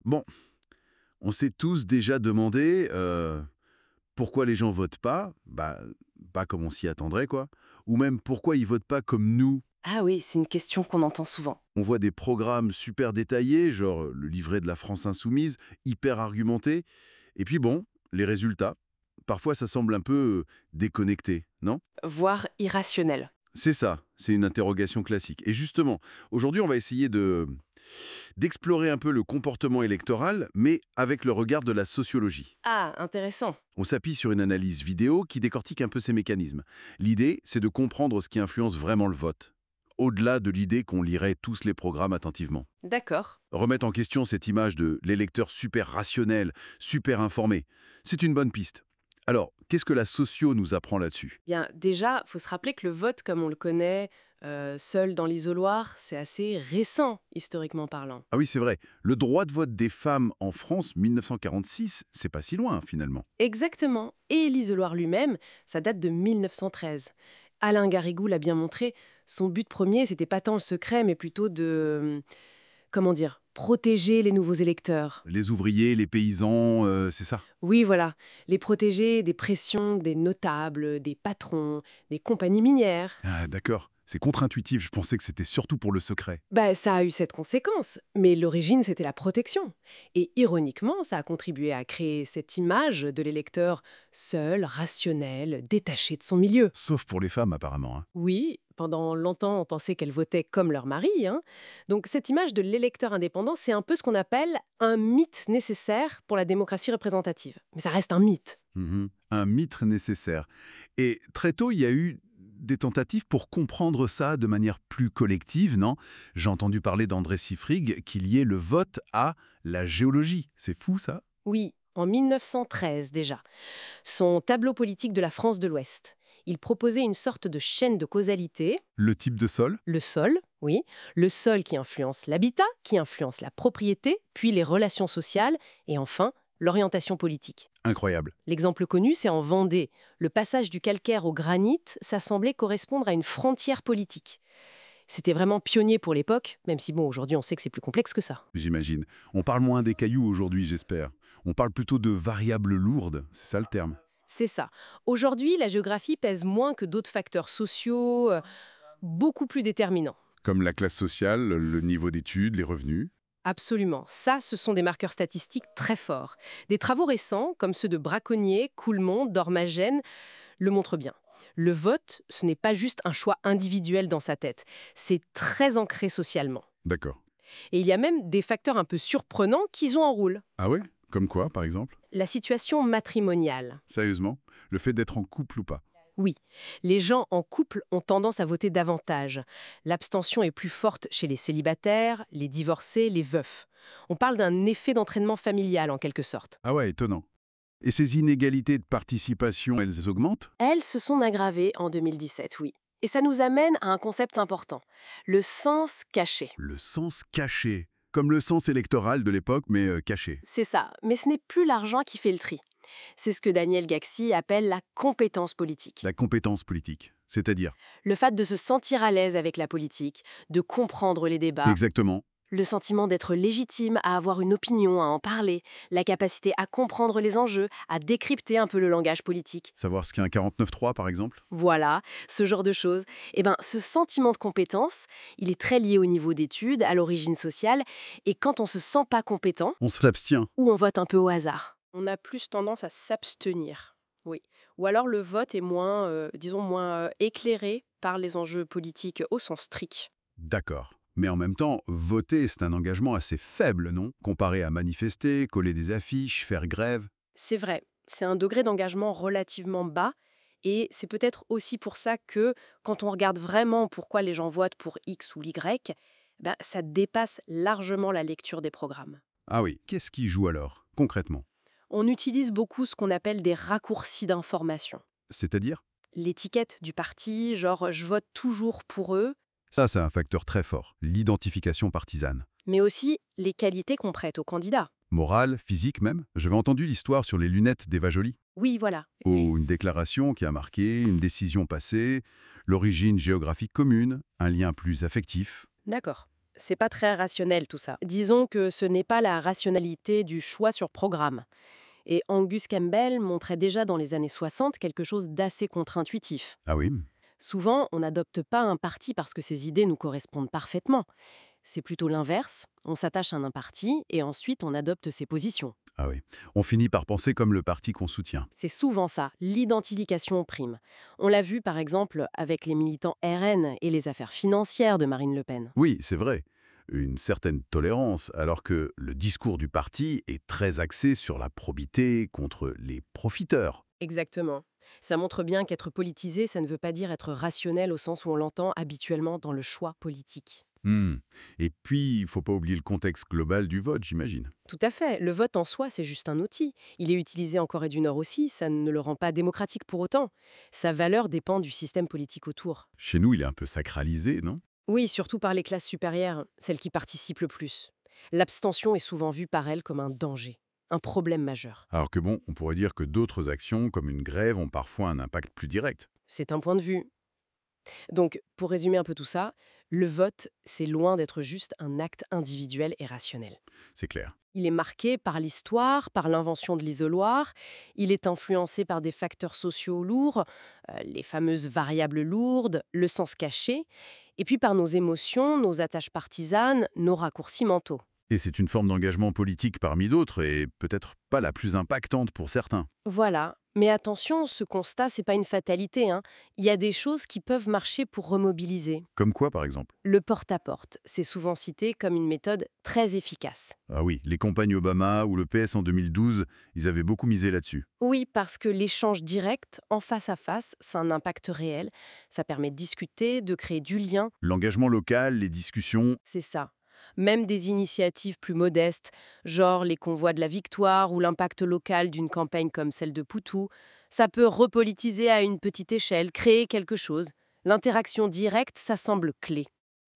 Bon, on s'est tous déjà demandé pourquoi les gens votent pas, pas comme on s'y attendrait, quoi. Ou même pourquoi ils votent pas comme nous. Ah oui, c'est une question qu'on entend souvent. On voit des programmes super détaillés, genre le livret de la France insoumise, hyper argumenté. Et puis bon, les résultats, parfois ça semble un peu déconnecté, non? Voire irrationnel. C'est ça, c'est une interrogation classique. Et justement, aujourd'hui, on va essayer d'explorer un peu le comportement électoral, mais avec le regard de la sociologie. Ah, intéressant. On s'appuie sur une analyse vidéo qui décortique un peu ces mécanismes. L'idée, c'est de comprendre ce qui influence vraiment le vote, au-delà de l'idée qu'on lirait tous les programmes attentivement. D'accord. Remettre en question cette image de l'électeur super rationnel, super informé, c'est une bonne piste. Alors, qu'est-ce que la socio nous apprend là-dessus? Bien, déjà, faut se rappeler que le vote, comme on le connaît, seul dans l'isoloir, c'est assez récent, historiquement parlant. Ah oui, c'est vrai, le droit de vote des femmes en France, 1946, c'est pas si loin finalement. Exactement. Et l'isoloir lui-même, ça date de 1913. Alain Garrigou l'a bien montré, son but premier, c'était pas tant le secret, mais plutôt de, comment dire, protéger les nouveaux électeurs. Les ouvriers, les paysans, c'est ça? Oui, voilà, les protéger des pressions des notables, des patrons, des compagnies minières. Ah, d'accord. C'est contre-intuitif, je pensais que c'était surtout pour le secret. Bah, ça a eu cette conséquence, mais l'origine, c'était la protection. Et ironiquement, ça a contribué à créer cette image de l'électeur seul, rationnel, détaché de son milieu. Sauf pour les femmes, apparemment, hein. Oui, pendant longtemps, on pensait qu'elles votaient comme leur mari, hein. Donc cette image de l'électeur indépendant, c'est un peu ce qu'on appelle un mythe nécessaire pour la démocratie représentative. Mais ça reste un mythe. Mhm. Un mythe nécessaire. Et très tôt, il y a eu des tentatives pour comprendre ça de manière plus collective, non? J'ai entendu parler d'André Sifrig qui liait le vote à la géologie. C'est fou, ça? Oui, en 1913 déjà. Son tableau politique de la France de l'Ouest. Il proposait une sorte de chaîne de causalité. Le type de sol? Le sol, oui, le sol qui influence l'habitat, qui influence la propriété, puis les relations sociales, et enfin, l'orientation politique. Incroyable. L'exemple connu, c'est en Vendée. Le passage du calcaire au granit, ça semblait correspondre à une frontière politique. C'était vraiment pionnier pour l'époque, même si bon, aujourd'hui on sait que c'est plus complexe que ça. J'imagine. On parle moins des cailloux aujourd'hui, j'espère. On parle plutôt de variables lourdes, c'est ça le terme. C'est ça. Aujourd'hui, la géographie pèse moins que d'autres facteurs sociaux, beaucoup plus déterminants. Comme la classe sociale, le niveau d'études, les revenus. Absolument. Ça, ce sont des marqueurs statistiques très forts. Des travaux récents, comme ceux de Braconnier, Coulmont, Dormagène, le montrent bien. Le vote, ce n'est pas juste un choix individuel dans sa tête. C'est très ancré socialement. D'accord. Et il y a même des facteurs un peu surprenants qui jouent en rôle. Ah ouais? Comme quoi, par exemple? La situation matrimoniale. Sérieusement? Le fait d'être en couple ou pas? Oui, les gens en couple ont tendance à voter davantage. L'abstention est plus forte chez les célibataires, les divorcés, les veufs. On parle d'un effet d'entraînement familial en quelque sorte. Ah ouais, étonnant. Et ces inégalités de participation, elles augmentent? Elles se sont aggravées en 2017, oui. Et ça nous amène à un concept important, le sens caché. Le sens caché. Comme le sens électoral de l'époque, mais caché. C'est ça, mais ce n'est plus l'argent qui fait le tri. C'est ce que Daniel Gaxi appelle la compétence politique. La compétence politique. C'est-à-dire? Le fait de se sentir à l'aise avec la politique, de comprendre les débats, Exactement. le sentiment d'être légitime à avoir une opinion, à en parler, la capacité à comprendre les enjeux, à décrypter un peu le langage politique. Savoir ce qu'est un 49.3, par exemple? Voilà, ce genre de choses. Eh ben, ce sentiment de compétence, il est très lié au niveau d'études, à l'origine sociale, et quand on se sent pas compétent, On s'abstient. ou on vote un peu au hasard. On a plus tendance à s'abstenir, oui. Ou alors le vote est moins, disons, moins éclairé par les enjeux politiques au sens strict. D'accord. Mais en même temps, voter, c'est un engagement assez faible, non? Comparé à manifester, coller des affiches, faire grève. C'est vrai, c'est un degré d'engagement relativement bas, et c'est peut-être aussi pour ça que, quand on regarde vraiment pourquoi les gens votent pour X ou Y, ben, ça dépasse largement la lecture des programmes. Ah oui, qu'est-ce qui joue alors, concrètement? On utilise beaucoup ce qu'on appelle des raccourcis d'information. C'est-à-dire? L'étiquette du parti, genre je vote toujours pour eux, Ça, c'est un facteur très fort, l'identification partisane. mais aussi les qualités qu'on prête aux candidats. Morale, physique même. J'avais entendu l'histoire sur les lunettes d'Eva Joly. Oui, voilà. Ou une déclaration qui a marqué, une décision passée, l'origine géographique commune, un lien plus affectif. D'accord. c'est pas très rationnel tout ça. Disons que ce n'est pas la rationalité du choix sur programme. Et Angus Campbell montrait déjà dans les années 60 quelque chose d'assez contre-intuitif. Ah oui? Souvent, on n'adopte pas un parti parce que ses idées nous correspondent parfaitement. C'est plutôt l'inverse. On s'attache à un parti et ensuite on adopte ses positions. Ah oui. On finit par penser comme le parti qu'on soutient. C'est souvent ça, l'identification prime. On l'a vu par exemple avec les militants RN et les affaires financières de Marine Le Pen. Oui, c'est vrai. Une certaine tolérance, alors que le discours du parti est très axé sur la probité contre les profiteurs. Exactement. Ça montre bien qu'être politisé, ça ne veut pas dire être rationnel au sens où on l'entend habituellement dans le choix politique. Hmm. Et puis, il faut pas oublier le contexte global du vote, j'imagine. Tout à fait. Le vote en soi, c'est juste un outil. Il est utilisé en Corée du Nord aussi, ça ne le rend pas démocratique pour autant. Sa valeur dépend du système politique autour. Chez nous, il est un peu sacralisé, non? Oui, surtout par les classes supérieures, celles qui participent le plus. L'abstention est souvent vue par elles comme un danger, un problème majeur. Alors que bon, on pourrait dire que d'autres actions, comme une grève, ont parfois un impact plus direct. C'est un point de vue. Donc, pour résumer un peu tout ça, le vote, c'est loin d'être juste un acte individuel et rationnel. C'est clair. Il est marqué par l'histoire, par l'invention de l'isoloir, il est influencé par des facteurs sociaux lourds, les fameuses variables lourdes, le sens caché, et puis par nos émotions, nos attaches partisanes, nos raccourcis mentaux. Et c'est une forme d'engagement politique parmi d'autres, et peut-être pas la plus impactante pour certains. Voilà. Mais attention, ce constat, c'est pas une fatalité, hein. Il y a des choses qui peuvent marcher pour remobiliser. Comme quoi, par exemple? Le porte-à-porte, c'est souvent cité comme une méthode très efficace. Ah oui, les campagnes Obama ou le PS en 2012, ils avaient beaucoup misé là-dessus. Oui, parce que l'échange direct, en face à face, c'est un impact réel. Ça permet de discuter, de créer du lien, L'engagement local, les discussions, c'est ça. Même des initiatives plus modestes, genre les convois de la victoire ou l'impact local d'une campagne comme celle de Poutou, ça peut repolitiser à une petite échelle, créer quelque chose. L'interaction directe, ça semble clé.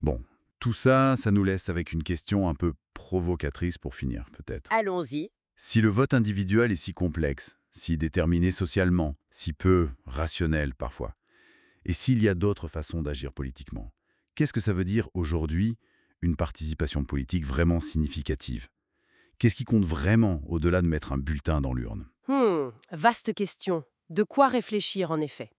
bon, tout ça, ça nous laisse avec une question un peu provocatrice pour finir, peut-être. Allons-y. Si le vote individuel est si complexe, si déterminé socialement, si peu rationnel parfois, et s'il y a d'autres façons d'agir politiquement, qu'est-ce que ça veut dire aujourd'hui une participation politique vraiment significative? Qu'est-ce qui compte vraiment au-delà de mettre un bulletin dans l'urne? Vaste question. De quoi réfléchir en effet.